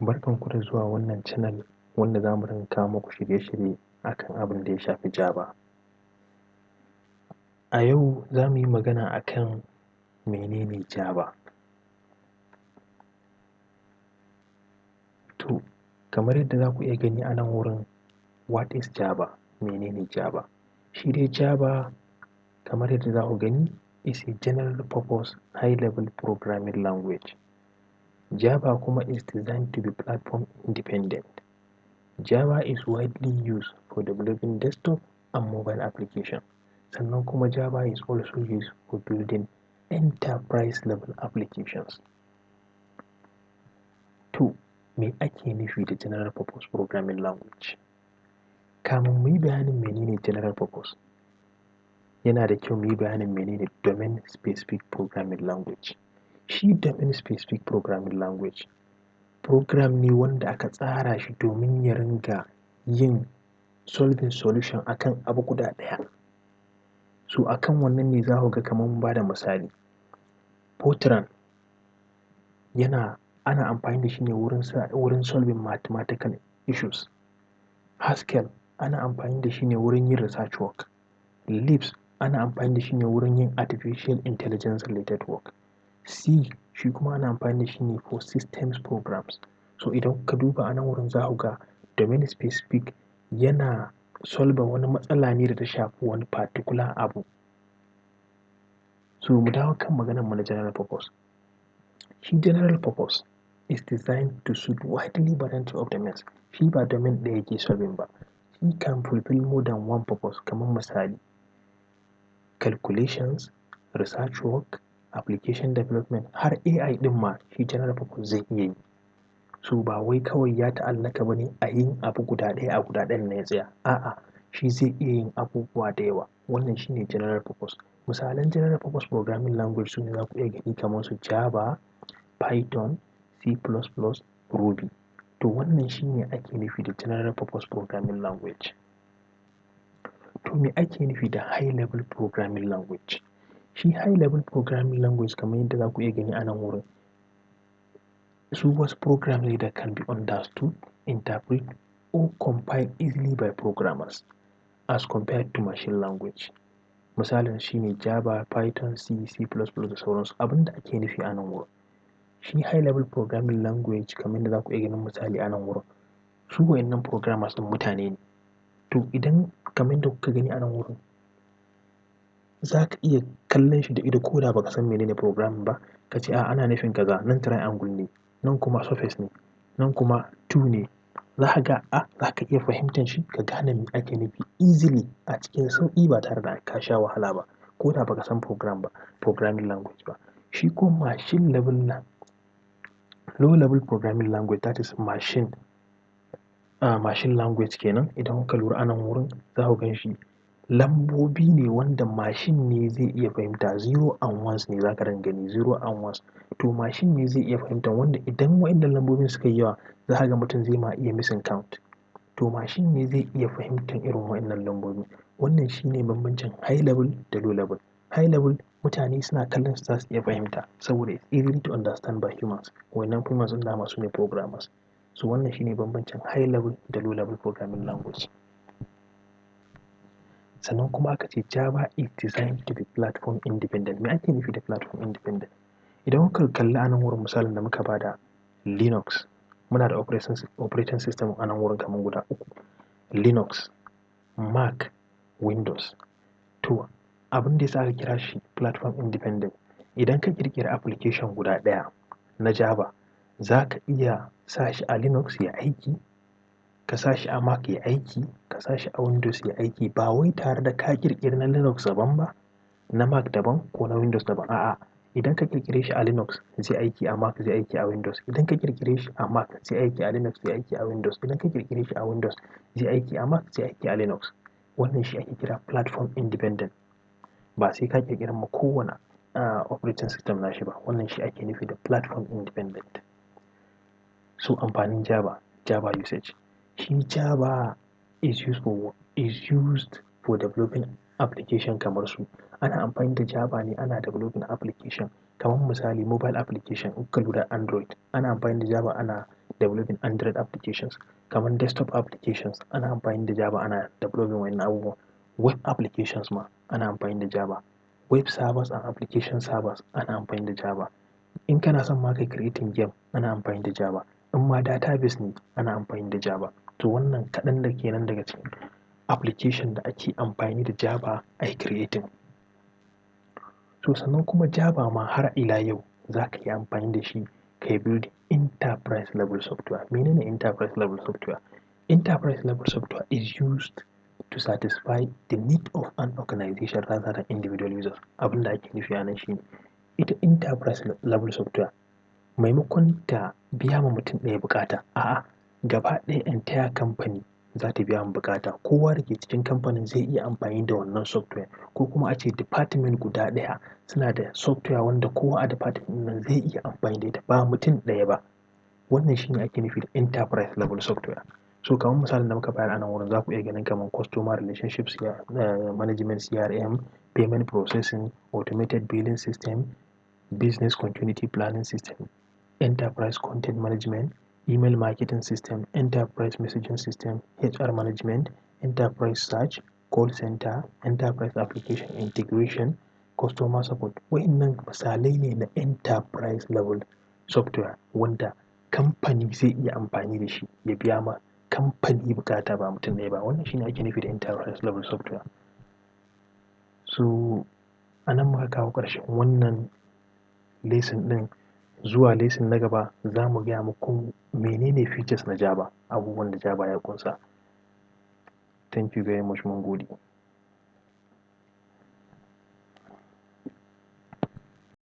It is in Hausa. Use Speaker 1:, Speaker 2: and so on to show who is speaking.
Speaker 1: Barkanku da zuwa wannan channel wanda za mu ringa kawo muku shirye-shirye akan abin da ya shafi Java. A yau za mu yi magana akan menene Java. To, kamar yadda za ku iya gani a nan wurin, what is Java? Menene Java? Shi dai Java kamar yadda za ku gani is a general purpose high level programming language. Java kuma is designed to be platform independent. Java is widely used for developing desktop and mobile applications. Sannan kuma Java is also used for building enterprise level applications. To, me ake nufi da general purpose programming language? Kamin mu yi bayanin menene general purpose, yana da kyau mu yi bayanin menene domain specific programming language. Shi domain specific programming language program ne wanda aka tsara shi domin ya ringa yin solving solution akan abu guda ɗaya. So akan wannan ne za ku ga kamar mun ba da misali. Fortran ana amfani da shi ne wurin solving mathematical issues. Haskell ana amfani da shi ne wurin yin research work. Lisp ana amfani da shi ne wurin yin artificial intelligence related work. C shi kuma ana amfani da shi ne for systems programs. So idan ka duba a nan wurin za ku ga domain specific yana solve wani matsala ne da ta shafi wani particular abu. So mu dawo kan maganar mu na general purpose. Shi general purpose is designed to suit widely variety of domains. Shi ba domain ɗaya yake solving ba. He can fulfill more than one purpose kamar misali calculations, research work, application development, har AI ɗin ma shi general purpose zai iya yi. So ba wai kawai ya ta'allaka ba ne a yin abu guda ɗaya a guda ɗayan na ya tsaya. A'a, shi zai iya yin abubuwa da yawa. Wannan shi ne general purpose. Misalan general purpose programming language su ne za ku iya gani kamar su Java, Python, C++, Ruby. To wannan shi ne ake nufi da general purpose programming language. To me ake nufi da high level programming language? Shi high level programming language kamar yadda za ku iya gani a nan wurin, su wasu programs ne that can be understood, interpret or compiled easily by programmers as compared to machine language. Misalin shi ne Java, Python, C++ da sauransu. Abin da ake nufi a nan wurin, shi high level programming language kamar yadda za ku iya ganin misali a nan wurin, su waɗannan programmers ɗin mutane ne. To idan kamar yadda kuka gani a nan wurin, za ka iya kallon shi da ido ko da baka san menene programming ba, ka ce a ana nufin kaza, nan triangle ne, nan kuma surface ne, nan kuma 2 ne. Za ka iya fahimtar shi ka gane me ake nufi easily a cikin sauƙi ba tare da ka sha wahala ba, ko da baka san programming language ba. Shi ko machine level low level programming language, that is machine language kenan. Idan kuka lura a nan wurin za ku gan shi lambobi ne wanda machine ne zai iya fahimta. 0 and 1s ne za ka ringa gani, 0 and 1s. To machine ne zai iya fahimta, wanda idan waɗannan lambobin suka yi yawa za ka ga mutum zai ma iya missing count. To machine ne zai iya fahimtar irin waɗannan lambobin. Wannan shi ne bambancin high level da low level. High level mutane suna kallon su za su iya fahimta saboda it's easy to understand by humans. Wannan humans ɗin dama su ne programmers. So wannan shi ne bambancin high level da low level programming language. Sannan kuma aka ce Java is designed to be platform independent. Me ake nufi da platform independent? Idan kuka kalli a nan wurin misalin da muka bada Linux, muna da operating system a nan wurin kamar guda 3. Linux, Mac, Windows. To abin da yasa aka kira shi platform independent, idan ka ƙirƙiri application guda ɗaya na Java, za ka iya sa shi a Linux ya aiki, ka sa shi a Mac ya aiki, ka sa shi a Windows ya aiki, ba wai tare da ka ƙirƙiri na Linux daban ba, na Mac daban ko na Windows daban. A'a, idan ka ƙirƙire shi a Linux zai aiki a Mac, zai aiki a Windows. Idan ka ƙirƙire shi a Mac zai aiki a Linux, zai aiki a Windows. Idan ka ƙirƙire shi a Windows zai aiki a Mac, zai aiki a Linux. Wannan shi ake kira platform independent. Ba sai ka ƙirƙiri ma kowane operating system nashi ba. Wannan shi ake nufi da platform independent. So amfanin Java usage. Shi Java is used for developing application kamar su. Ana amfani da Java ne ana developing application kamar misali mobile application. In ka lura Android ana amfani da Java ana developing Android applications, kamar desktop applications ana amfani da Java ana developing wa'innan abubuwan. Web applications ma ana amfani da Java. Web servers and application servers ana amfani da Java. In kana son ma kai creating game ana amfani da Java. In ma database ne ana amfani da Java. To wannan kaɗan da kenan daga cikin application da ake amfani da Java ai creating. To sannan kuma Java ma har ila yau za ka yi amfani da shi kai build enterprise level software. Menene enterprise level software? Enterprise level software is used to satisfy the need of an organization rather than individual users. Abin da ake nufi a nan shi ne, ita enterprise level software maimakon ta biya ma mutum ɗaya bukata, a'a gaba ɗaya entire company za ta biya mu bukata. Kowa da ke cikin kamfanin zai iya amfani da wannan software, ko kuma a ce department guda ɗaya suna da software wanda kowa a department nan zai iya amfani da ita, ba mutum ɗaya ba. Wannan shi ne ake nufi da enterprise level software. So kamar misalin da muka bayar a nan wurin za ku iya ganin kamar customer relationships management CRM, payment processing, automated billing system, business continuity planning system, enterprise content management, email marketing system, enterprise messaging system, HR management, enterprise search, call center, enterprise application integration, customer support. Wa'innan misalai ne na enterprise level software wanda kamfani zai iya amfani da shi ya biya ma kamfani bukata, ba mutum ɗaya ba. Wannan shi ne ake nufi da enterprise level software. So a nan muka kawo ƙarshen wannan lesson ɗin. Zuwa lesson na gaba za mu gaya muku menene features na Java, abubuwan da Java ya ƙunsa. Thank you very much, mun gode.